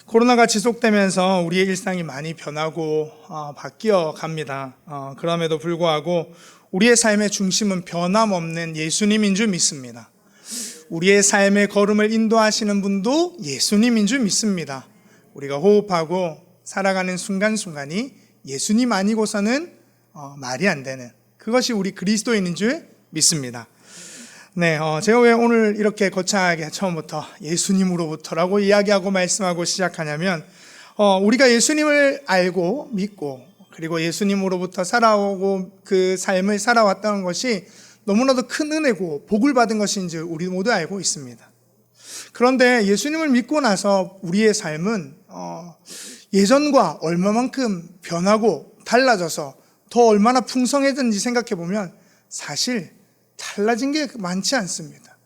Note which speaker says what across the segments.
Speaker 1: 코로나가 지속되면서 우리의 일상이 많이 변하고 바뀌어 갑니다. 그럼에도 불구하고 우리의 삶의 중심은 변함없는 예수님인 줄 믿습니다. 우리의 삶의 걸음을 인도하시는 분도 예수님인 줄 믿습니다. 우리가 호흡하고 살아가는 순간순간이 예수님 아니고서는 말이 안 되는, 그것이 우리 그리스도인인 줄 믿습니다. 네, 제가 왜 오늘 이렇게 거창하게 처음부터 예수님으로부터라고 이야기하고 말씀하고 시작하냐면, 우리가 예수님을 알고 믿고 그리고 예수님으로부터 살아오고 그 삶을 살아왔다는 것이 너무나도 큰 은혜고 복을 받은 것인 줄 우리 모두 알고 있습니다. 그런데 예수님을 믿고 나서 우리의 삶은 예전과 얼마만큼 변하고 달라져서 더 얼마나 풍성해졌는지 생각해 보면 사실 달라진 게 많지 않습니다.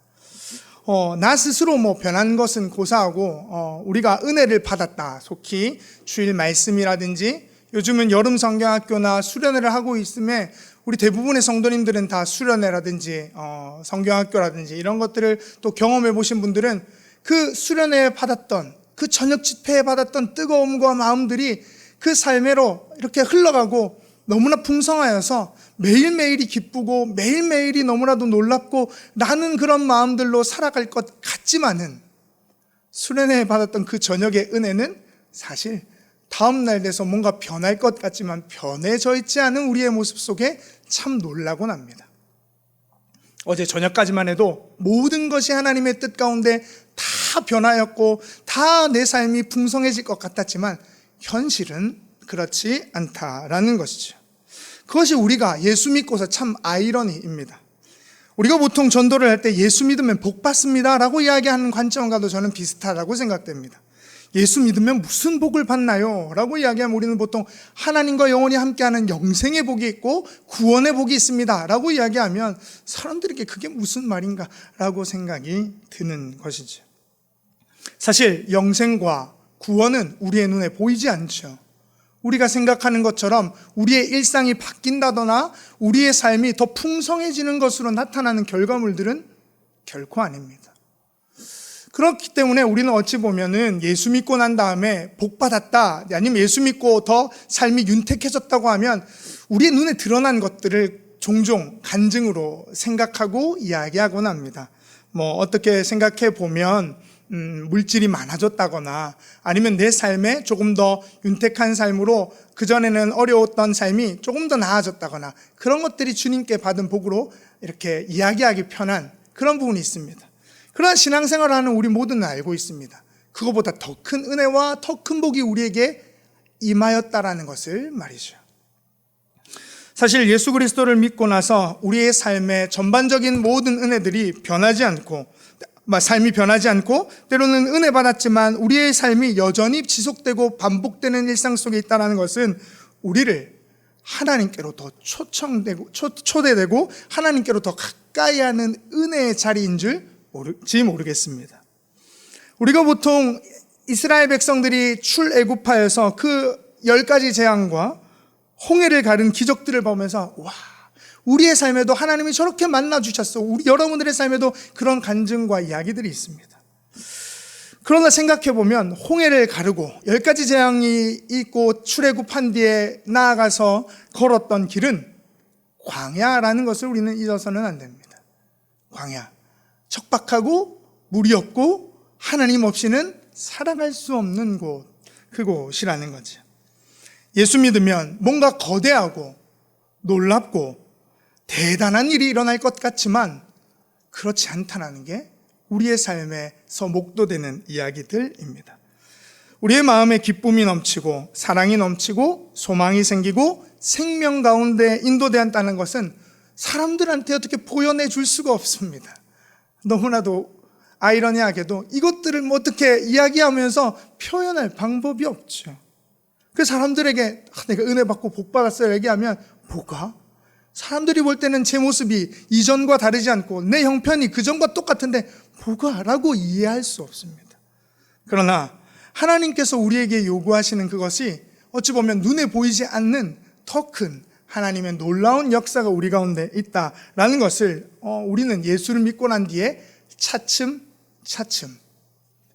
Speaker 1: 나 스스로 변한 것은 고사하고 우리가 은혜를 받았다, 속히 주일 말씀이라든지 요즘은 여름 성경학교나 수련회를 하고 있음에 우리 대부분의 성도님들은 다 수련회라든지 성경학교라든지 이런 것들을 또 경험해 보신 분들은 그 수련회에 받았던, 그 저녁 집회에 받았던 뜨거움과 마음들이 그 삶으로 이렇게 흘러가고 너무나 풍성하여서 매일매일이 기쁘고 매일매일이 너무나도 놀랍고 라는 그런 마음들로 살아갈 것 같지만은, 수련회에 받았던 그 저녁의 은혜는 사실 다음날 돼서 뭔가 변할 것 같지만 변해져 있지 않은 우리의 모습 속에 참 놀라곤 합니다. 어제 저녁까지만 해도 모든 것이 하나님의 뜻 가운데 다 변하였고 다 내 삶이 풍성해질 것 같았지만 현실은 그렇지 않다라는 것이죠. 그것이 우리가 예수 믿고서 참 아이러니입니다. 우리가 보통 전도를 할 때 예수 믿으면 복 받습니다 라고 이야기하는 관점과도 저는 비슷하다고 생각됩니다. 예수 믿으면 무슨 복을 받나요? 라고 이야기하면 우리는 보통 하나님과 영원히 함께하는 영생의 복이 있고 구원의 복이 있습니다 라고 이야기하면 사람들에게 그게 무슨 말인가 라고 생각이 드는 것이죠. 사실 영생과 구원은 우리의 눈에 보이지 않죠. 우리가 생각하는 것처럼 우리의 일상이 바뀐다거나 우리의 삶이 더 풍성해지는 것으로 나타나는 결과물들은 결코 아닙니다. 그렇기 때문에 우리는 어찌 보면은 예수 믿고 난 다음에 복 받았다, 아니면 예수 믿고 더 삶이 윤택해졌다고 하면 우리의 눈에 드러난 것들을 종종 간증으로 생각하고 이야기하곤 합니다. 어떻게 생각해 보면 물질이 많아졌다거나 아니면 내 삶에 조금 더 윤택한 삶으로 그전에는 어려웠던 삶이 조금 더 나아졌다거나 그런 것들이 주님께 받은 복으로 이렇게 이야기하기 편한 그런 부분이 있습니다. 그러나 신앙생활을 하는 우리 모두는 알고 있습니다. 그거보다 더 큰 은혜와 더 큰 복이 우리에게 임하였다라는 것을 말이죠. 사실 예수 그리스도를 믿고 나서 우리의 삶의 전반적인 모든 은혜들이 변하지 않고, 삶이 변하지 않고 때로는 은혜 받았지만 우리의 삶이 여전히 지속되고 반복되는 일상 속에 있다는 것은 우리를 하나님께로 더 초대되고 하나님께로 더 가까이 하는 은혜의 자리인 줄 모르겠습니다. 우리가 보통 이스라엘 백성들이 출애굽하여서 그 10가지 재앙과 홍해를 가른 기적들을 보면서 와, 우리의 삶에도 하나님이 저렇게 만나주셨어, 우리 여러분들의 삶에도 그런 간증과 이야기들이 있습니다. 그러나 생각해보면 홍해를 가르고 10가지 재앙이 있고 출애굽한 뒤에 나아가서 걸었던 길은 광야라는 것을 우리는 잊어서는 안 됩니다. 광야, 척박하고 물이 없고 하나님 없이는 살아갈 수 없는 곳, 그곳이라는 거죠. 예수 믿으면 뭔가 거대하고 놀랍고 대단한 일이 일어날 것 같지만 그렇지 않다는 게 우리의 삶에서 목도되는 이야기들입니다. 우리의 마음에 기쁨이 넘치고 사랑이 넘치고 소망이 생기고 생명 가운데 인도되었다는 것은 사람들한테 어떻게 보여내 줄 수가 없습니다. 너무나도 아이러니하게도 이것들을 어떻게 이야기하면서 표현할 방법이 없죠. 그 사람들에게 내가 은혜 받고 복 받았어요 얘기하면 뭐가? 사람들이 볼 때는 제 모습이 이전과 다르지 않고 내 형편이 그전과 똑같은데 뭐가? 라고 이해할 수 없습니다. 그러나 하나님께서 우리에게 요구하시는 그것이 어찌 보면 눈에 보이지 않는 더 큰 하나님의 놀라운 역사가 우리 가운데 있다라는 것을 우리는 예수를 믿고 난 뒤에 차츰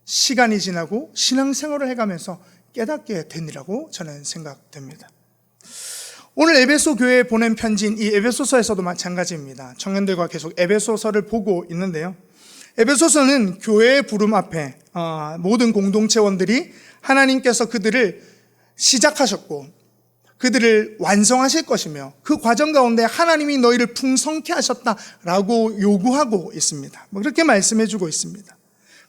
Speaker 1: 시간이 지나고 신앙생활을 해가면서 깨닫게 되리라고 저는 생각됩니다. 오늘 에베소 교회에 보낸 편지인 이 에베소서에서도 마찬가지입니다. 청년들과 계속 에베소서를 보고 있는데요. 에베소서는 교회의 부름 앞에 모든 공동체원들이 하나님께서 그들을 시작하셨고 그들을 완성하실 것이며 그 과정 가운데 하나님이 너희를 풍성케 하셨다라고 요구하고 있습니다. 그렇게 말씀해주고 있습니다.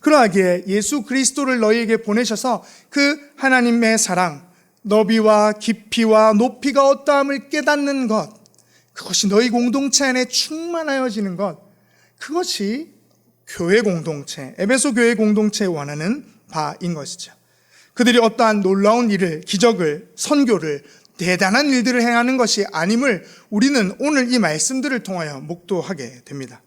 Speaker 1: 그러하기에 예수 그리스도를 너희에게 보내셔서 그 하나님의 사랑, 너비와 깊이와 높이가 어떠함을 깨닫는 것, 그것이 너희 공동체 안에 충만하여지는 것, 그것이 교회 공동체, 에베소 교회 공동체에 원하는 바인 것이죠. 그들이 어떠한 놀라운 일을, 기적을, 선교를, 대단한 일들을 행하는 것이 아님을 우리는 오늘 이 말씀들을 통하여 목도하게 됩니다.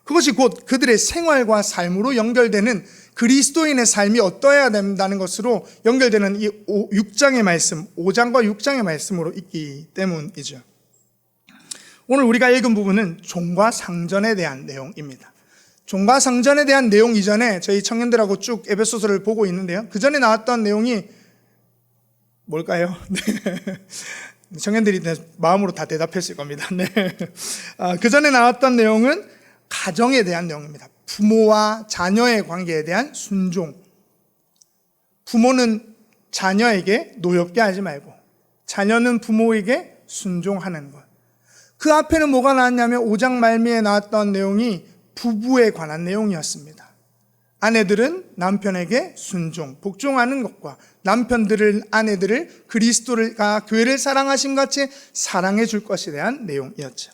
Speaker 1: 그것이 곧 그들의 생활과 삶으로 연결되는 그리스도인의 삶이 어떠해야 된다는 것으로 연결되는 이 6장의 말씀, 5장과 6장의 말씀으로 있기 때문이죠. 오늘 우리가 읽은 부분은 종과 상전에 대한 내용입니다. 종과 상전에 대한 내용 이전에 저희 청년들하고 쭉 에베소서를 보고 있는데요. 그 전에 나왔던 내용이 뭘까요? 네. 청년들이 마음으로 다 대답했을 겁니다. 네. 그 전에 나왔던 내용은 가정에 대한 내용입니다. 부모와 자녀의 관계에 대한 순종. 부모는 자녀에게 노엽게 하지 말고 자녀는 부모에게 순종하는 것. 그 앞에는 뭐가 나왔냐면 5장 말미에 나왔던 내용이 부부에 관한 내용이었습니다. 아내들은 남편에게 순종, 복종하는 것과 남편들은 아내들을 그리스도가 교회를 사랑하신 같이 사랑해 줄 것에 대한 내용이었죠.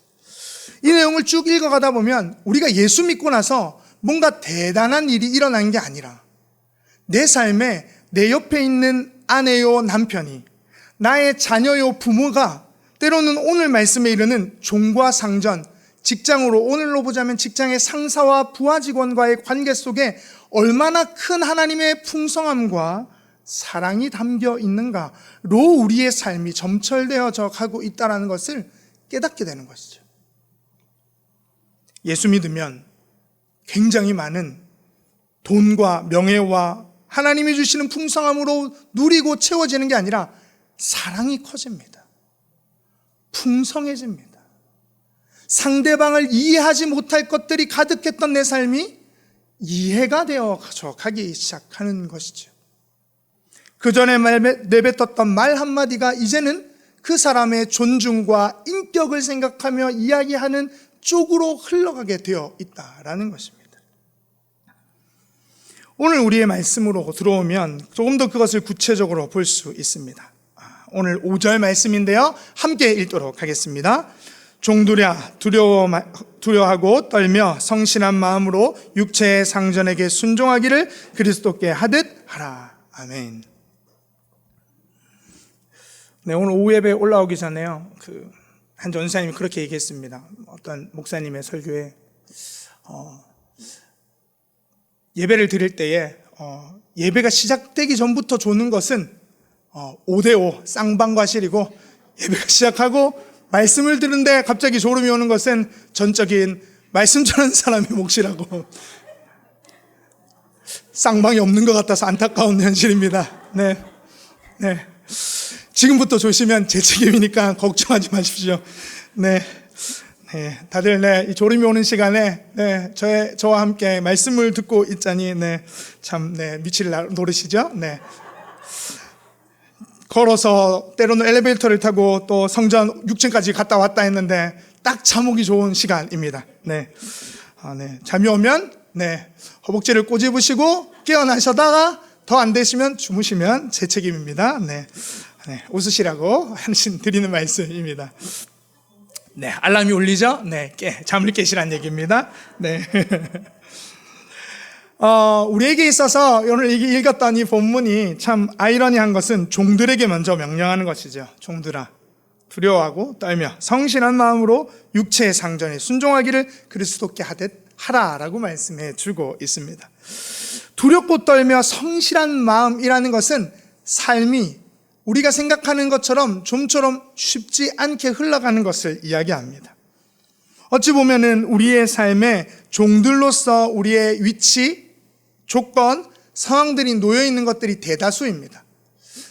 Speaker 1: 이 내용을 쭉 읽어가다 보면 우리가 예수 믿고 나서 뭔가 대단한 일이 일어난 게 아니라 내 삶에 내 옆에 있는 아내요 남편이 나의 자녀요 부모가 때로는 오늘 말씀에 이르는 종과 상전, 직장으로 오늘로 보자면 직장의 상사와 부하 직원과의 관계 속에 얼마나 큰 하나님의 풍성함과 사랑이 담겨 있는가로 우리의 삶이 점철되어져 가고 있다는 것을 깨닫게 되는 것이죠. 예수 믿으면 굉장히 많은 돈과 명예와 하나님이 주시는 풍성함으로 누리고 채워지는 게 아니라 사랑이 커집니다. 풍성해집니다. 상대방을 이해하지 못할 것들이 가득했던 내 삶이 이해가 되어져 가기 시작하는 것이죠. 그 전에 내뱉었던 말 한마디가 이제는 그 사람의 존중과 인격을 생각하며 이야기하는 쪽으로 흘러가게 되어 있다라는 것입니다. 오늘 우리의 말씀으로 들어오면 조금 더 그것을 구체적으로 볼 수 있습니다. 오늘 5절 말씀인데요. 함께 읽도록 하겠습니다. 종들아 두려워하고 떨며 성실한 마음으로 육체의 상전에게 순종하기를 그리스도께 하듯 하라. 아멘. 네, 오늘 오후 예배 올라오기 전에요. 한 전사님이 그렇게 얘기했습니다. 어떤 목사님의 설교에 예배를 드릴 때에 예배가 시작되기 전부터 조는 것은 5대5 쌍방과실이고 예배가 시작하고 말씀을 듣는데 갑자기 졸음이 오는 것은 전적인 말씀 전하는 사람의 몫이라고. 쌍방이 없는 것 같아서 안타까운 현실입니다. 네. 지금부터 조시면 제 책임이니까 걱정하지 마십시오. 네. 다들 이 졸음이 오는 시간에 저와 함께 말씀을 듣고 있자니 참 미칠 노릇이죠. 걸어서 때로는 엘리베이터를 타고 또 성전 6층까지 갔다 왔다 했는데 딱 잠오기 좋은 시간입니다. 잠이 오면 허벅지를 꼬집으시고 깨어나셔다가 더 안 되시면 주무시면 제 책임입니다. 웃으시라고 드리는 말씀입니다. 알람이 울리죠? 잠을 깨시란 얘기입니다. 우리에게 있어서 오늘 읽었던 이 본문이 참 아이러니한 것은 종들에게 먼저 명령하는 것이죠. 종들아 두려워하고 떨며 성실한 마음으로 육체의 상전에 순종하기를 그리스도께 하듯 하라라고 말씀해 주고 있습니다. 두렵고 떨며 성실한 마음이라는 것은 삶이 우리가 생각하는 것처럼 좀처럼 쉽지 않게 흘러가는 것을 이야기합니다. 어찌 보면은 우리의 삶에 종들로서 우리의 위치, 조건, 상황들이 놓여 있는 것들이 대다수입니다.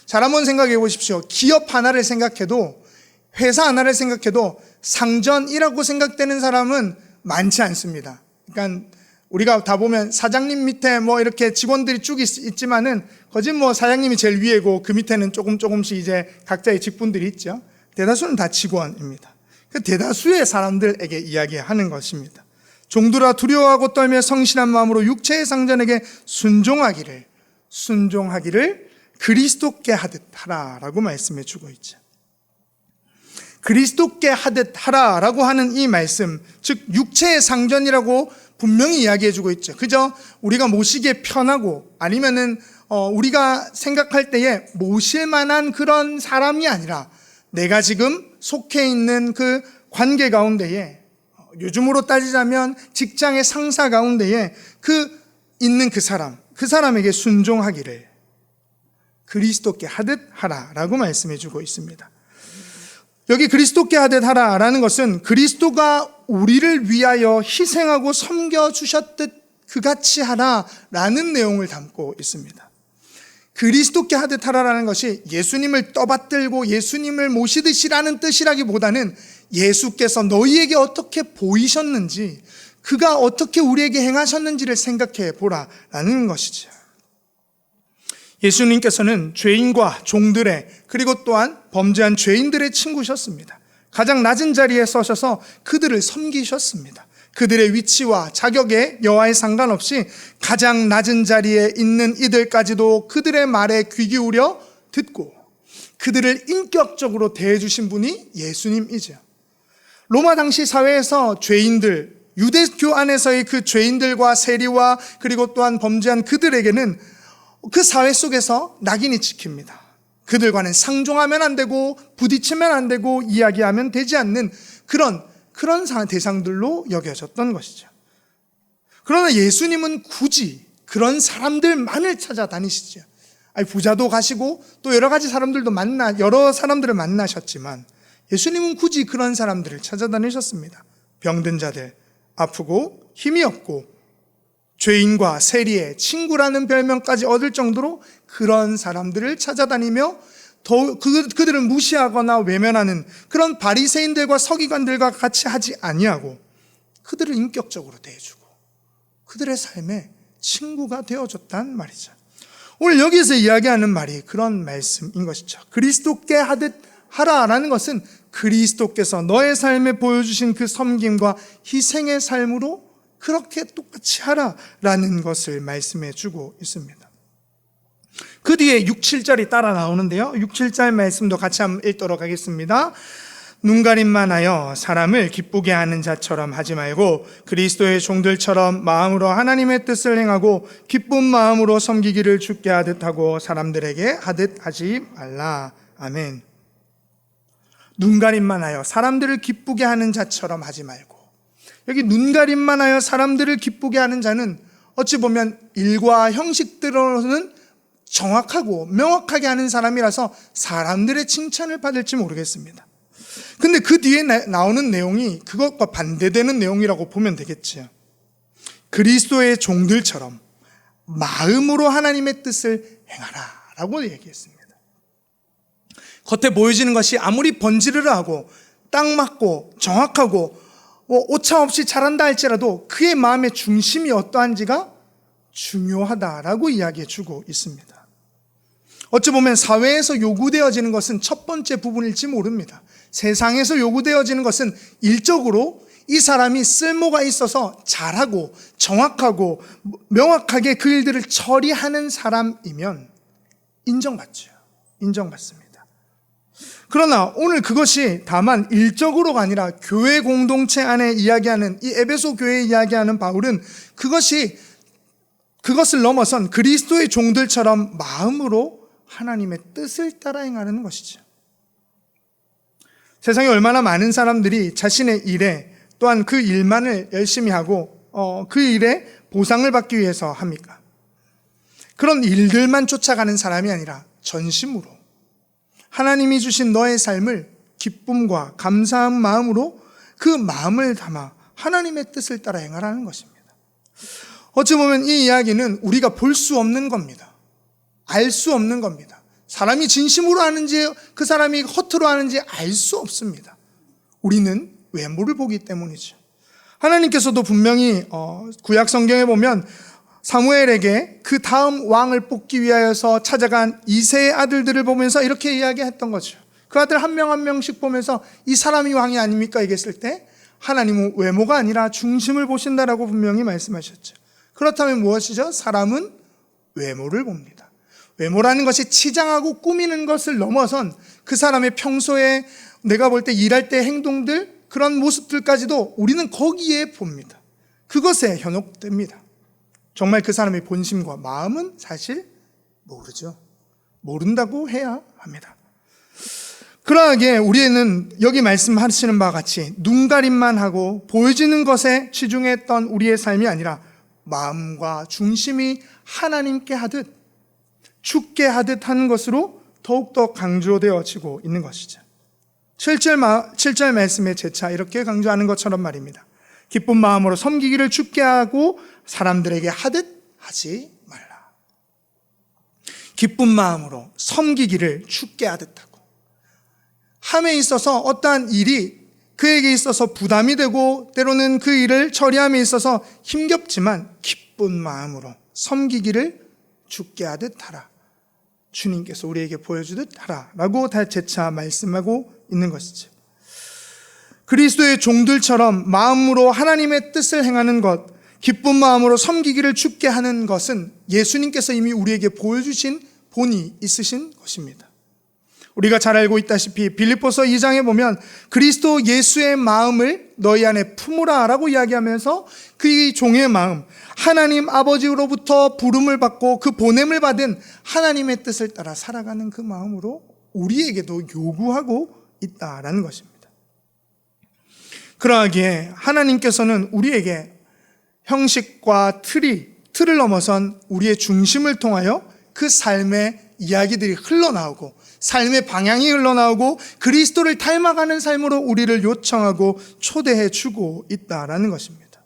Speaker 1: 잘 한번 생각해 보십시오. 기업 하나를 생각해도, 회사 하나를 생각해도 상전이라고 생각되는 사람은 많지 않습니다. 그러니까 우리가 다 보면 사장님 밑에 뭐 이렇게 직원들이 쭉 있지만은 거진 뭐 사장님이 제일 위에고 그 밑에는 조금씩 이제 각자의 직분들이 있죠. 대다수는 다 직원입니다. 그 대다수의 사람들에게 이야기하는 것입니다. 종들아 두려워하고 떨며 성실한 마음으로 육체의 상전에게 순종하기를 그리스도께 하듯 하라라고 말씀해 주고 있죠. 그리스도께 하듯 하라라고 하는 이 말씀, 즉 육체의 상전이라고 분명히 이야기해 주고 있죠. 그저 우리가 모시기에 편하고 아니면은 우리가 생각할 때에 모실 만한 그런 사람이 아니라 내가 지금 속해 있는 그 관계 가운데에, 요즘으로 따지자면 직장의 상사 가운데에 있는 그 사람에게 순종하기를 그리스도께 하듯 하라라고 말씀해 주고 있습니다. 여기 그리스도께 하듯 하라라는 것은 그리스도가 우리를 위하여 희생하고 섬겨주셨듯 그같이 하라라는 내용을 담고 있습니다. 그리스도께 하듯 하라라는 것이 예수님을 떠받들고 예수님을 모시듯이라는 뜻이라기보다는 예수께서 너희에게 어떻게 보이셨는지, 그가 어떻게 우리에게 행하셨는지를 생각해 보라라는 것이죠. 예수님께서는 죄인과 종들의, 그리고 또한 범죄한 죄인들의 친구셨습니다. 가장 낮은 자리에 서셔서 그들을 섬기셨습니다. 그들의 위치와 자격에 여하에 상관없이 가장 낮은 자리에 있는 이들까지도 그들의 말에 귀 기울여 듣고 그들을 인격적으로 대해주신 분이 예수님이죠. 로마 당시 사회에서 죄인들, 유대교 안에서의 그 죄인들과 세리와 그리고 또한 범죄한 그들에게는 그 사회 속에서 낙인이 찍힙니다. 그들과는 상종하면 안 되고 부딪히면 안 되고 이야기하면 되지 않는 그런 대상들로 여겨졌던 것이죠. 그러나 예수님은 굳이 그런 사람들만을 찾아다니시죠. 부자도 가시고 또 여러 가지 사람들도 여러 사람들을 만나셨지만 예수님은 굳이 그런 사람들을 찾아다니셨습니다. 병든 자들, 아프고 힘이 없고 죄인과 세리의 친구라는 별명까지 얻을 정도로 그런 사람들을 찾아다니며 그들을 무시하거나 외면하는 그런 바리새인들과 서기관들과 같이 하지 아니하고 그들을 인격적으로 대해주고 그들의 삶에 친구가 되어줬단 말이죠. 오늘 여기서 이야기하는 말이 그런 말씀인 것이죠. 그리스도께 하듯 하라라는 것은 그리스도께서 너의 삶에 보여주신 그 섬김과 희생의 삶으로 그렇게 똑같이 하라라는 것을 말씀해 주고 있습니다. 그 뒤에 6, 7절이 따라 나오는데요. 6, 7절 말씀도 같이 한번 읽도록 하겠습니다. 눈가림만 하여 사람을 기쁘게 하는 자처럼 하지 말고 그리스도의 종들처럼 마음으로 하나님의 뜻을 행하고 기쁜 마음으로 섬기기를 주께 하듯 하고 사람들에게 하듯 하지 말라. 아멘. 눈가림만 하여 사람들을 기쁘게 하는 자처럼 하지 말고, 여기 눈가림만 하여 사람들을 기쁘게 하는 자는 어찌 보면 일과 형식들로는 정확하고 명확하게 하는 사람이라서 사람들의 칭찬을 받을지 모르겠습니다. 근데 그 뒤에 나오는 내용이 그것과 반대되는 내용이라고 보면 되겠지요. 그리스도의 종들처럼 마음으로 하나님의 뜻을 행하라 라고 얘기했습니다. 겉에 보여지는 것이 아무리 번지르르하고 딱 맞고 정확하고 오차 없이 잘한다 할지라도 그의 마음의 중심이 어떠한지가 중요하다라고 이야기해 주고 있습니다. 어찌 보면 사회에서 요구되어지는 것은 첫 번째 부분일지 모릅니다. 세상에서 요구되어지는 것은 일적으로 이 사람이 쓸모가 있어서 잘하고 정확하고 명확하게 그 일들을 처리하는 사람이면 인정받습니다. 그러나 오늘 그것이 다만 일적으로가 아니라 교회 공동체 안에 이야기하는 이 에베소 교회에 이야기하는 바울은 그것을 넘어선 그리스도의 종들처럼 마음으로 하나님의 뜻을 따라 행하는 것이죠. 세상에 얼마나 많은 사람들이 자신의 일에 또한 그 일만을 열심히 하고 그 일에 보상을 받기 위해서 합니까? 그런 일들만 쫓아가는 사람이 아니라 전심으로 하나님이 주신 너의 삶을 기쁨과 감사한 마음으로 그 마음을 담아 하나님의 뜻을 따라 행하라는 것입니다. 어찌 보면 이 이야기는 우리가 볼 수 없는 겁니다. 알 수 없는 겁니다. 사람이 진심으로 하는지 그 사람이 허투루 하는지 알 수 없습니다. 우리는 외모를 보기 때문이죠. 하나님께서도 분명히 구약 성경에 보면 사무엘에게 그 다음 왕을 뽑기 위하여서 찾아간 이새의 아들들을 보면서 이렇게 이야기했던 거죠. 그 아들 한 명 한 명씩 보면서 이 사람이 왕이 아닙니까? 얘기했을 때 하나님은 외모가 아니라 중심을 보신다라고 분명히 말씀하셨죠. 그렇다면 무엇이죠? 사람은 외모를 봅니다. 외모라는 것이 치장하고 꾸미는 것을 넘어선 그 사람의 평소에 내가 볼 때 일할 때 행동들, 그런 모습들까지도 우리는 거기에 봅니다. 그것에 현혹됩니다. 정말 그 사람의 본심과 마음은 사실 모르죠. 모른다고 해야 합니다. 그러하게 우리는 여기 말씀하시는 바와 같이 눈가림만 하고 보여지는 것에 치중했던 우리의 삶이 아니라 마음과 중심이 하나님께 하듯 죽게 하듯 하는 것으로 더욱더 강조되어지고 있는 것이죠. 7절 말씀의 재차 이렇게 강조하는 것처럼 말입니다. 기쁜 마음으로 섬기기를 죽게 하고 사람들에게 하듯 하지 말라. 기쁜 마음으로 섬기기를 죽게 하듯 하고, 함에 있어서 어떠한 일이 그에게 있어서 부담이 되고 때로는 그 일을 처리함에 있어서 힘겹지만 기쁜 마음으로 섬기기를 죽게 하듯 하라. 주님께서 우리에게 보여주듯 하라 라고 다 재차 말씀하고 있는 것이죠. 그리스도의 종들처럼 마음으로 하나님의 뜻을 행하는 것, 기쁜 마음으로 섬기기를 죽게 하는 것은 예수님께서 이미 우리에게 보여주신 본이 있으신 것입니다. 우리가 잘 알고 있다시피 빌립보서 2장에 보면 그리스도 예수의 마음을 너희 안에 품으라 라고 이야기하면서 그 종의 마음, 하나님 아버지로부터 부름을 받고 그 보냄을 받은 하나님의 뜻을 따라 살아가는 그 마음으로 우리에게도 요구하고 있다라는 것입니다. 그러하기에 하나님께서는 우리에게 형식과 틀을 넘어선 우리의 중심을 통하여 그 삶의 이야기들이 흘러나오고 삶의 방향이 흘러나오고 그리스도를 닮아가는 삶으로 우리를 요청하고 초대해 주고 있다라는 것입니다.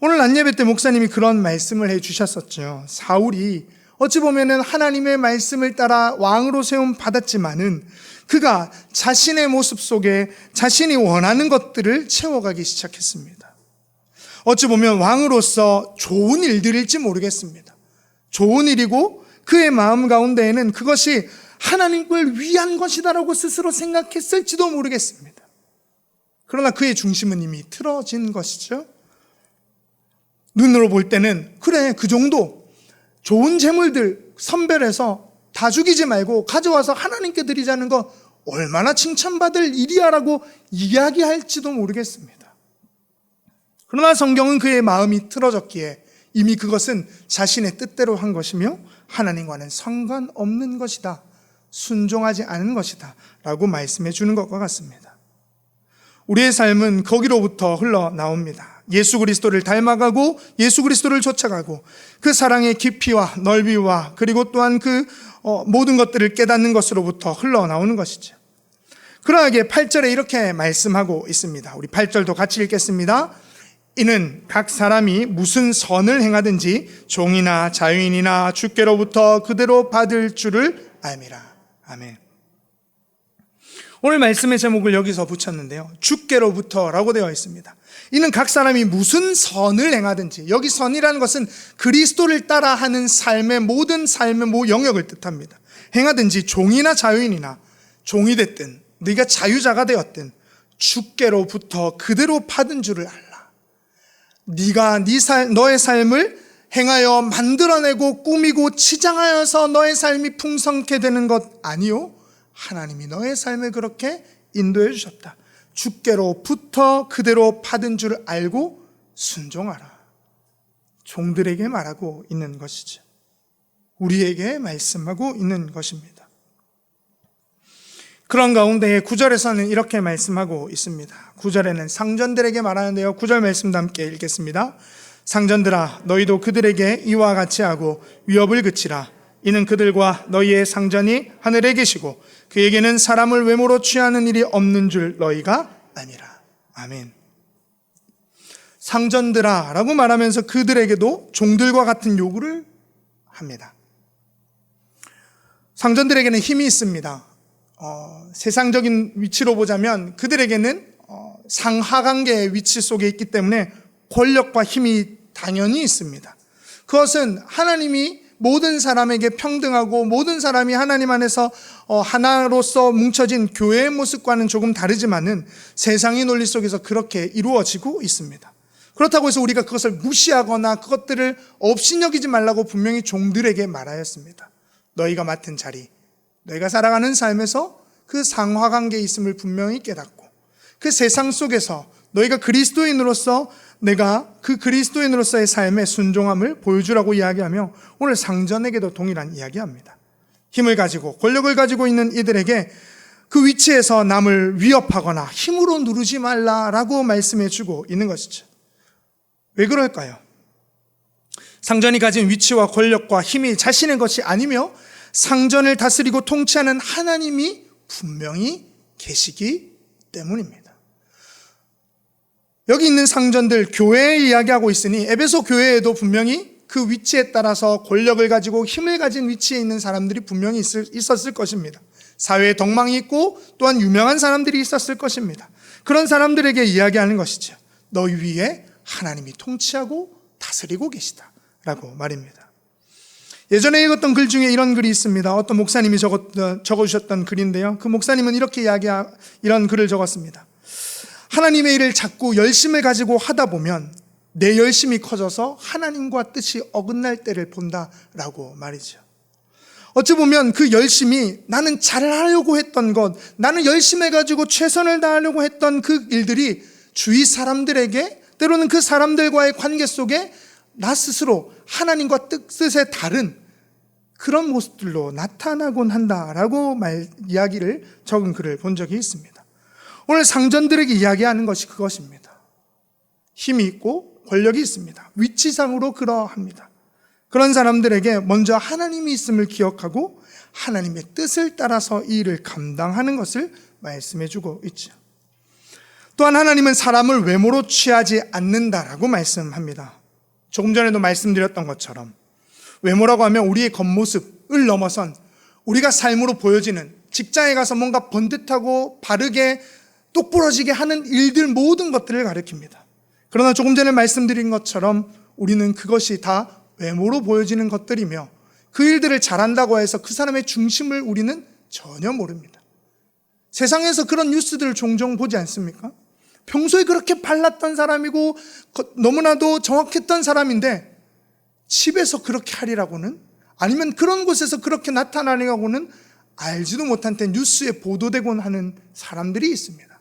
Speaker 1: 오늘 낮예배 때 목사님이 그런 말씀을 해 주셨었죠. 사울이 어찌 보면은 하나님의 말씀을 따라 왕으로 세움 받았지만은 그가 자신의 모습 속에 자신이 원하는 것들을 채워가기 시작했습니다. 어찌 보면 왕으로서 좋은 일들일지 모르겠습니다. 좋은 일이고 그의 마음 가운데에는 그것이 하나님을 위한 것이다라고 스스로 생각했을지도 모르겠습니다. 그러나 그의 중심은 이미 틀어진 것이죠. 눈으로 볼 때는 그래, 그 정도 좋은 재물들 선별해서 다 죽이지 말고 가져와서 하나님께 드리자는 거 얼마나 칭찬받을 일이야라고 이야기할지도 모르겠습니다. 그러나 성경은 그의 마음이 틀어졌기에 이미 그것은 자신의 뜻대로 한 것이며 하나님과는 상관없는 것이다, 순종하지 않은 것이다 라고 말씀해 주는 것과 같습니다. 우리의 삶은 거기로부터 흘러나옵니다. 예수 그리스도를 닮아가고 예수 그리스도를 쫓아가고 그 사랑의 깊이와 넓이와 그리고 또한 그 모든 것들을 깨닫는 것으로부터 흘러나오는 것이죠. 그러하게 8절에 이렇게 말씀하고 있습니다. 우리 8절도 같이 읽겠습니다. 이는 각 사람이 무슨 선을 행하든지 종이나 자유인이나 주께로부터 그대로 받을 줄을 알미라. 아멘. 오늘 말씀의 제목을 여기서 붙였는데요, 주께로부터라고 되어 있습니다. 이는 각 사람이 무슨 선을 행하든지, 여기 선이라는 것은 그리스도를 따라하는 삶의 모든 삶의 영역을 뜻합니다. 행하든지 종이나 자유인이나, 종이 됐든 네가 자유자가 되었든 주께로부터 그대로 받은 줄을 알라. 네가 너의 삶을 행하여 만들어내고 꾸미고 치장하여서 너의 삶이 풍성케 되는 것 아니요, 하나님이 너의 삶을 그렇게 인도해 주셨다. 주께로부터 그대로 받은 줄 알고 순종하라. 종들에게 말하고 있는 것이죠. 우리에게 말씀하고 있는 것입니다. 그런 가운데 9절에서는 이렇게 말씀하고 있습니다. 9절에는 상전들에게 말하는데요, 9절 말씀도 함께 읽겠습니다. 상전들아, 너희도 그들에게 이와 같이 하고 위협을 그치라. 이는 그들과 너희의 상전이 하늘에 계시고 그에게는 사람을 외모로 취하는 일이 없는 줄 너희가 아니라. 아멘. 상전들아 라고 말하면서 그들에게도 종들과 같은 요구를 합니다. 상전들에게는 힘이 있습니다. 세상적인 위치로 보자면 그들에게는 상하관계의 위치 속에 있기 때문에 권력과 힘이 당연히 있습니다. 그것은 하나님이 모든 사람에게 평등하고 모든 사람이 하나님 안에서 하나로서 뭉쳐진 교회의 모습과는 조금 다르지만은 세상의 논리 속에서 그렇게 이루어지고 있습니다. 그렇다고 해서 우리가 그것을 무시하거나 그것들을 없이 여기지 말라고 분명히 종들에게 말하였습니다. 너희가 맡은 자리, 너희가 살아가는 삶에서 그 상하관계에 있음을 분명히 깨닫고 그 세상 속에서 너희가 그리스도인으로서 내가 그 그리스도인으로서의 삶의 순종함을 보여주라고 이야기하며 오늘 상전에게도 동일한 이야기합니다. 힘을 가지고 권력을 가지고 있는 이들에게 그 위치에서 남을 위협하거나 힘으로 누르지 말라라고 말씀해 주고 있는 것이죠. 왜 그럴까요? 상전이 가진 위치와 권력과 힘이 자신의 것이 아니며 상전을 다스리고 통치하는 하나님이 분명히 계시기 때문입니다. 여기 있는 상전들 교회에 이야기하고 있으니 에베소 교회에도 분명히 그 위치에 따라서 권력을 가지고 힘을 가진 위치에 있는 사람들이 분명히 있었을 것입니다. 사회에 덕망이 있고 또한 유명한 사람들이 있었을 것입니다. 그런 사람들에게 이야기하는 것이죠. 너희 위에 하나님이 통치하고 다스리고 계시다 라고 말입니다. 예전에 읽었던 글 중에 이런 글이 있습니다. 어떤 목사님이 적어주셨던 글인데요. 그 목사님은 이런 글을 적었습니다. 하나님의 일을 자꾸 열심을 가지고 하다 보면 내 열심이 커져서 하나님과 뜻이 어긋날 때를 본다라고 말이죠. 어찌 보면 그 열심이 나는 잘하려고 했던 것, 나는 열심히 해가지고 최선을 다하려고 했던 그 일들이 주위 사람들에게 때로는 그 사람들과의 관계 속에 나 스스로 하나님과 뜻에 다른 그런 모습들로 나타나곤 한다라고 이야기를 적은 글을 본 적이 있습니다. 오늘 상전들에게 이야기하는 것이 그것입니다. 힘이 있고 권력이 있습니다. 위치상으로 그러합니다. 그런 사람들에게 먼저 하나님이 있음을 기억하고 하나님의 뜻을 따라서 이 일을 감당하는 것을 말씀해 주고 있죠. 또한 하나님은 사람을 외모로 취하지 않는다라고 말씀합니다. 조금 전에도 말씀드렸던 것처럼 외모라고 하면 우리의 겉모습을 넘어선 우리가 삶으로 보여지는 직장에 가서 뭔가 번듯하고 바르게 똑부러지게 하는 일들 모든 것들을 가리킵니다. 그러나 조금 전에 말씀드린 것처럼 우리는 그것이 다 외모로 보여지는 것들이며 그 일들을 잘한다고 해서 그 사람의 중심을 우리는 전혀 모릅니다. 세상에서 그런 뉴스들을 종종 보지 않습니까? 평소에 그렇게 발랐던 사람이고 너무나도 정확했던 사람인데 집에서 그렇게 하리라고는 아니면 그런 곳에서 그렇게 나타나려고는 알지도 못한 때 뉴스에 보도되곤 하는 사람들이 있습니다.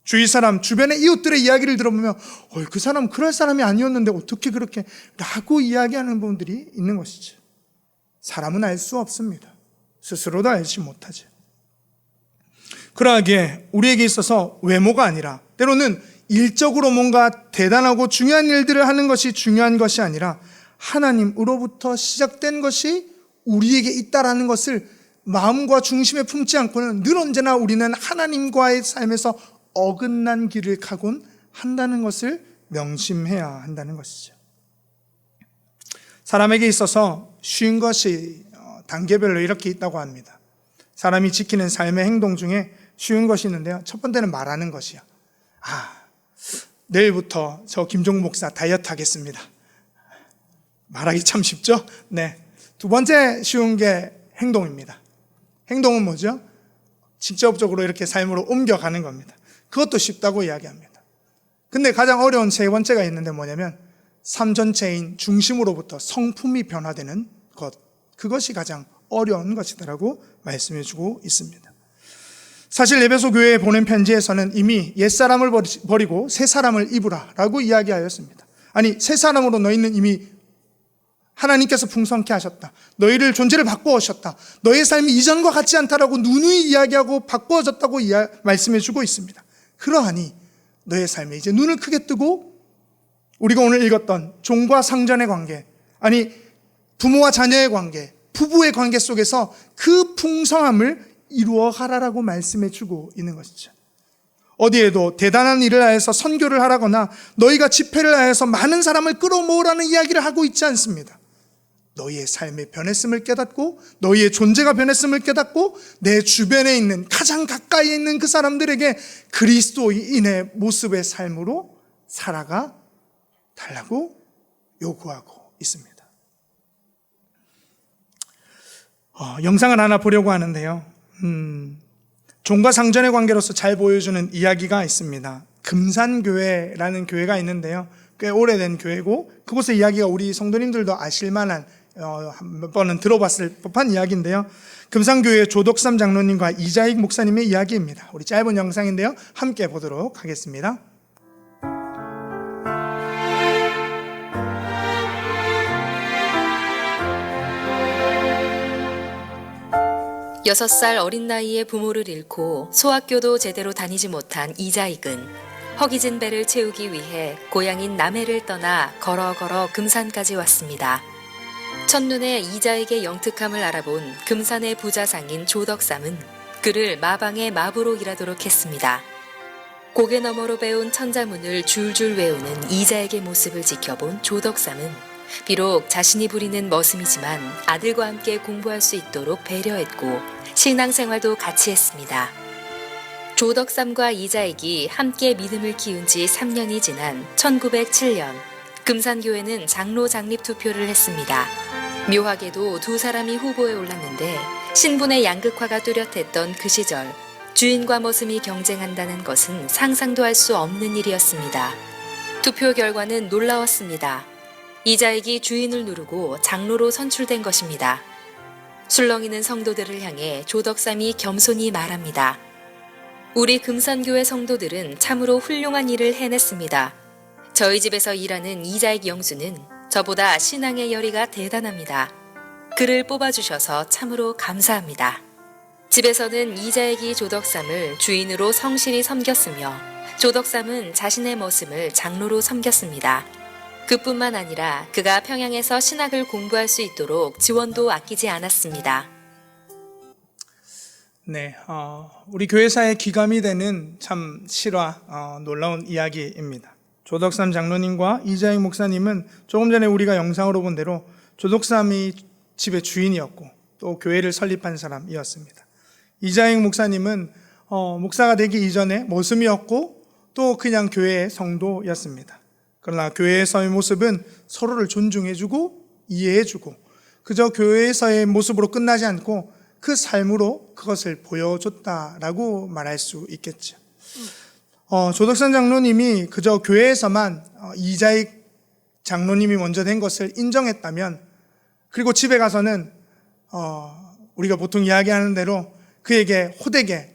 Speaker 1: 주위 사람, 주변의 이웃들의 이야기를 들어보면 그 사람은 그럴 사람이 아니었는데 어떻게 그렇게 라고 이야기하는 분들이 있는 것이죠. 사람은 알 수 없습니다. 스스로도 알지 못하죠. 그러하기에 우리에게 있어서 외모가 아니라 때로는 일적으로 뭔가 대단하고 중요한 일들을 하는 것이 중요한 것이 아니라 하나님으로부터 시작된 것이 우리에게 있다라는 것을 마음과 중심에 품지 않고는 늘 언제나 우리는 하나님과의 삶에서 어긋난 길을 가곤 한다는 것을 명심해야 한다는 것이죠. 사람에게 있어서 쉬운 것이 단계별로 이렇게 있다고 합니다. 사람이 지키는 삶의 행동 중에 쉬운 것이 있는데요. 첫 번째는 말하는 것이요. 내일부터 저 김종국 목사 다이어트 하겠습니다. 말하기 참 쉽죠? 네. 두 번째 쉬운 게 행동입니다. 행동은 뭐죠? 직접적으로 이렇게 삶으로 옮겨가는 겁니다. 그것도 쉽다고 이야기합니다. 근데 가장 어려운 세 번째가 있는데 뭐냐면 삶 전체인 중심으로부터 성품이 변화되는 것, 그것이 가장 어려운 것이다라고 말씀해 주고 있습니다. 사실 에베소 교회에 보낸 편지에서는 이미 옛사람을 버리고 새 사람을 입으라 라고 이야기하였습니다. 아니, 새 사람으로 너희는 이미 하나님께서 풍성케 하셨다. 너희를 존재를 바꾸었다. 너희의 삶이 이전과 같지 않다라고 누누이 이야기하고 바꾸어졌다고 말씀해 주고 있습니다. 그러하니 너의 삶에 이제 눈을 크게 뜨고 우리가 오늘 읽었던 종과 상전의 관계, 아니 부모와 자녀의 관계, 부부의 관계 속에서 그 풍성함을 이루어 가라라고 말씀해 주고 있는 것이죠. 어디에도 대단한 일을 하여서 선교를 하라거나 너희가 집회를 하여서 많은 사람을 끌어모으라는 이야기를 하고 있지 않습니다. 너희의 삶이 변했음을 깨닫고 너희의 존재가 변했음을 깨닫고 내 주변에 있는 가장 가까이 있는 그 사람들에게 그리스도인의 모습의 삶으로 살아가 달라고 요구하고 있습니다. 영상을 하나 보려고 하는데요. 종과 상전의 관계로서 잘 보여주는 이야기가 있습니다. 금산교회라는 교회가 있는데요. 꽤 오래된 교회고 그곳의 이야기가 우리 성도님들도 아실 만한 몇 번은 들어봤을 법한 이야기인데요. 금산교회 조덕삼 장로님과 이자익 목사님의 이야기입니다. 우리 짧은 영상인데요. 함께 보도록 하겠습니다.
Speaker 2: 6살 어린 나이에 부모를 잃고 소학교도 제대로 다니지 못한 이자익은 허기진 배를 채우기 위해 고향인 남해를 떠나 걸어 금산까지 왔습니다. 첫눈에 이자익의 영특함을 알아본 금산의 부자상인 조덕삼은 그를 마방의 마부로 일하도록 했습니다. 고개 너머로 배운 천자문을 줄줄 외우는 이자익의 모습을 지켜본 조덕삼은 비록 자신이 부리는 머슴이지만 아들과 함께 공부할 수 있도록 배려했고 신앙생활도 같이 했습니다. 조덕삼과 이자익이 함께 믿음을 키운 지 3년이 지난 1907년 금산교회는 장로 장립 투표를 했습니다. 묘하게도 두 사람이 후보에 올랐는데 신분의 양극화가 뚜렷했던 그 시절 주인과 머슴이 경쟁한다는 것은 상상도 할 수 없는 일이었습니다. 투표 결과는 놀라웠습니다. 이자익이 주인을 누르고 장로로 선출된 것입니다. 술렁이는 성도들을 향해 조덕삼이 겸손히 말합니다. 우리 금산교회 성도들은 참으로 훌륭한 일을 해냈습니다. 저희 집에서 일하는 이자익 영수는 저보다 신앙의 열의가 대단합니다. 그를 뽑아주셔서 참으로 감사합니다. 집에서는 이자익이 조덕삼을 주인으로 성실히 섬겼으며 조덕삼은 자신의 머슴을 장로로 섬겼습니다. 그뿐만 아니라 그가 평양에서 신학을 공부할 수 있도록 지원도 아끼지 않았습니다.
Speaker 1: 네, 우리 교회사에 기감이 되는 참 실화, 놀라운 이야기입니다. 조덕삼 장로님과 이자익 목사님은 조금 전에 우리가 영상으로 본 대로 조덕삼이 집의 주인이었고 또 교회를 설립한 사람이었습니다. 이자익 목사님은 목사가 되기 이전에 머슴이었고 또 그냥 교회의 성도였습니다. 그러나 교회에서의 모습은 서로를 존중해주고 이해해주고 그저 교회에서의 모습으로 끝나지 않고 그 삶으로 그것을 보여줬다라고 말할 수 있겠죠. 조덕삼 장로님이 그저 교회에서만 이자익 장로님이 먼저 된 것을 인정했다면 그리고 집에 가서는 우리가 보통 이야기하는 대로 그에게 호되게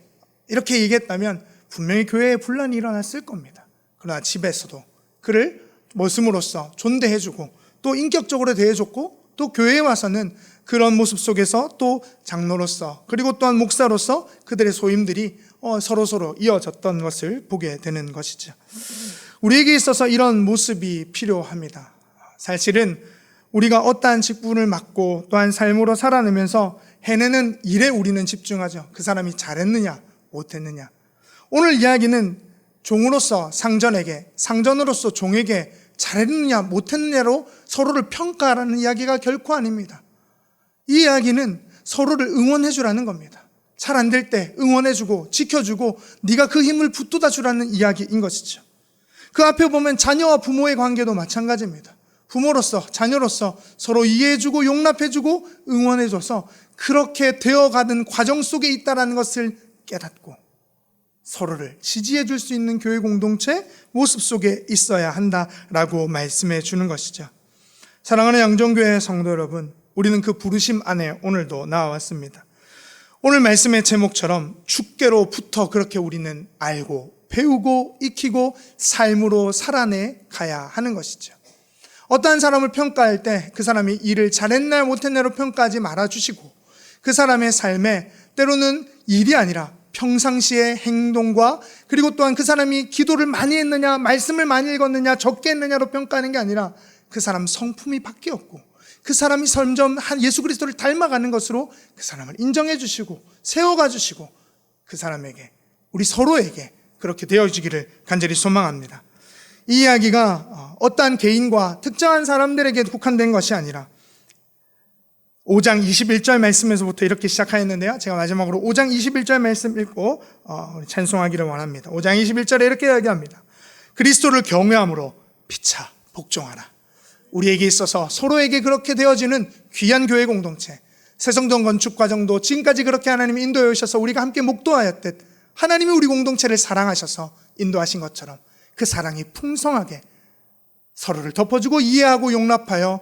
Speaker 1: 이렇게 얘기했다면 분명히 교회에 분란이 일어났을 겁니다. 그러나 집에서도 그를 머슴으로서 존대해주고 또 인격적으로 대해줬고 또 교회에 와서는 그런 모습 속에서 또 장로로서 그리고 또한 목사로서 그들의 소임들이 서로서로 이어졌던 것을 보게 되는 것이죠. 우리에게 있어서 이런 모습이 필요합니다. 사실은 우리가 어떠한 직분을 맡고 또한 삶으로 살아내면서 해내는 일에 우리는 집중하죠. 그 사람이 잘했느냐 못했느냐. 오늘 이야기는 종으로서 상전에게, 상전으로서 종에게 잘했느냐 못했느냐로 서로를 평가하라는 이야기가 결코 아닙니다. 이 이야기는 서로를 응원해주라는 겁니다. 잘 안 될 때 응원해주고 지켜주고 네가 그 힘을 붙돋아주라는 이야기인 것이죠. 그 앞에 보면 자녀와 부모의 관계도 마찬가지입니다. 부모로서 자녀로서 서로 이해해주고 용납해주고 응원해줘서 그렇게 되어가는 과정 속에 있다는 것을 깨닫고 서로를 지지해 줄 수 있는 교회 공동체 모습 속에 있어야 한다라고 말씀해 주는 것이죠. 사랑하는 양정교회 성도 여러분, 우리는 그 부르심 안에 오늘도 나와왔습니다. 오늘 말씀의 제목처럼 주께로부터 그렇게 우리는 알고 배우고 익히고 삶으로 살아내 가야 하는 것이죠. 어떠한 사람을 평가할 때 그 사람이 일을 잘했나 못했나로 평가하지 말아주시고 그 사람의 삶에 때로는 일이 아니라 평상시의 행동과 그리고 또한 그 사람이 기도를 많이 했느냐 말씀을 많이 읽었느냐 적게 했느냐로 평가하는 게 아니라 그 사람 성품이 바뀌었고 그 사람이 점점 예수 그리스도를 닮아가는 것으로 그 사람을 인정해 주시고 세워가 주시고 그 사람에게 우리 서로에게 그렇게 되어지기를 간절히 소망합니다. 이 이야기가 어떠한 개인과 특정한 사람들에게 국한된 것이 아니라 5장 21절 말씀에서부터 이렇게 시작하였는데요. 제가 마지막으로 5장 21절 말씀 읽고 우리 찬송하기를 원합니다. 5장 21절에 이렇게 이야기합니다. 그리스도를 경외함으로 피차 복종하라. 우리에게 있어서 서로에게 그렇게 되어지는 귀한 교회 공동체, 새성전 건축 과정도 지금까지 그렇게 하나님이 인도해 오셔서 우리가 함께 목도하였듯 하나님이 우리 공동체를 사랑하셔서 인도하신 것처럼 그 사랑이 풍성하게 서로를 덮어주고 이해하고 용납하여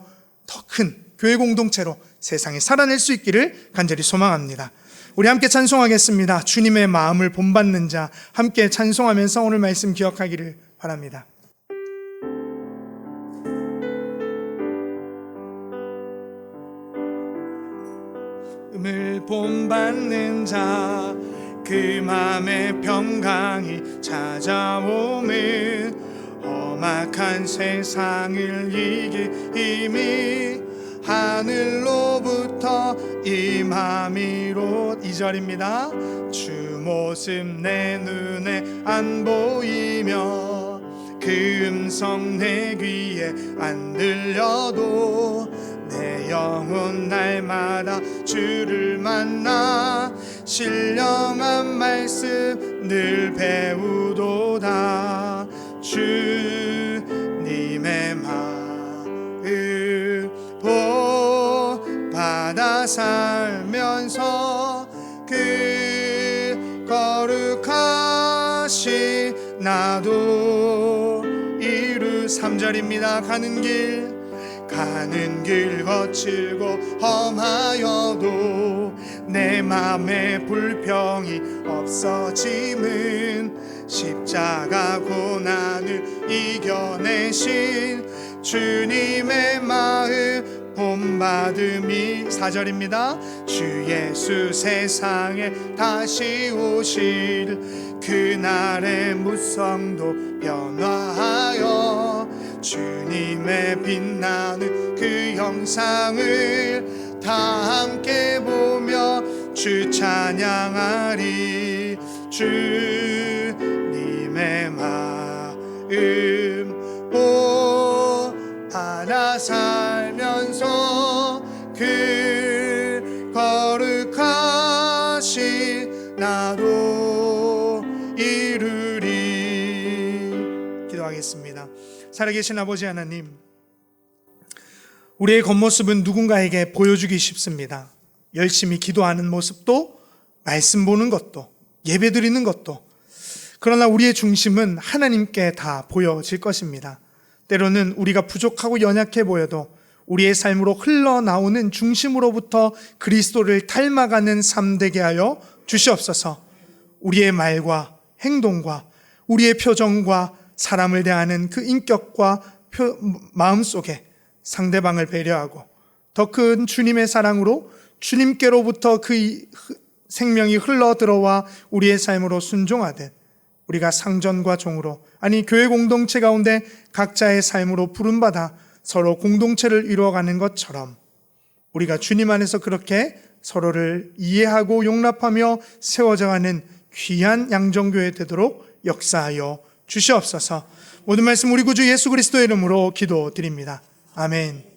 Speaker 1: 더 큰 교회 공동체로 세상에 살아낼 수 있기를 간절히 소망합니다. 우리 함께 찬송하겠습니다. 주님의 마음을 본받는 자, 함께 찬송하면서 오늘 말씀 기억하기를 바랍니다. 을 본받는 자, 그 맘에 평강이 찾아오면 험악한 세상을 이길 힘이 하늘로부터 임함이로. 2절입니다. 주 모습 내 눈에 안 보이며 그 음성 내 귀에 안 들려도 내 영혼 날마다 주를 만나 신령한 말씀 늘 배우도다. 주님의 마음 본받아 살면서 그 거룩하신 나도 이루. 3절입니다. 가는 길 거칠고 험하여도 내 맘에 불평이 없어짐은 십자가 고난을 이겨내신 주님의 마음 본받음이. 4절입니다. 주 예수 세상에 다시 오실 그날의 무성도 변화하여 주님의 빛나는 그 형상을 다 함께 보며 주 찬양하리. 주님의 마음 본받아 살면서 그 거룩하신 나도 이루리. 기도하겠습니다. 살아계신 아버지 하나님, 우리의 겉모습은 누군가에게 보여주기 쉽습니다. 열심히 기도하는 모습도, 말씀 보는 것도, 예배 드리는 것도. 그러나 우리의 중심은 하나님께 다 보여질 것입니다. 때로는 우리가 부족하고 연약해 보여도 우리의 삶으로 흘러나오는 중심으로부터 그리스도를 닮아가는 삶 되게 하여 주시옵소서. 우리의 말과 행동과 우리의 표정과 사람을 대하는 그 인격과 마음 속에 상대방을 배려하고 더 큰 주님의 사랑으로 주님께로부터 그 생명이 흘러 들어와 우리의 삶으로 순종하듯 우리가 상전과 종으로, 아니 교회 공동체 가운데 각자의 삶으로 부름받아 서로 공동체를 이루어가는 것처럼 우리가 주님 안에서 그렇게 서로를 이해하고 용납하며 세워져가는 귀한 양정교회 되도록 역사하여 주시옵소서. 모든 말씀 우리 구주 예수 그리스도의 이름으로 기도드립니다. 아멘.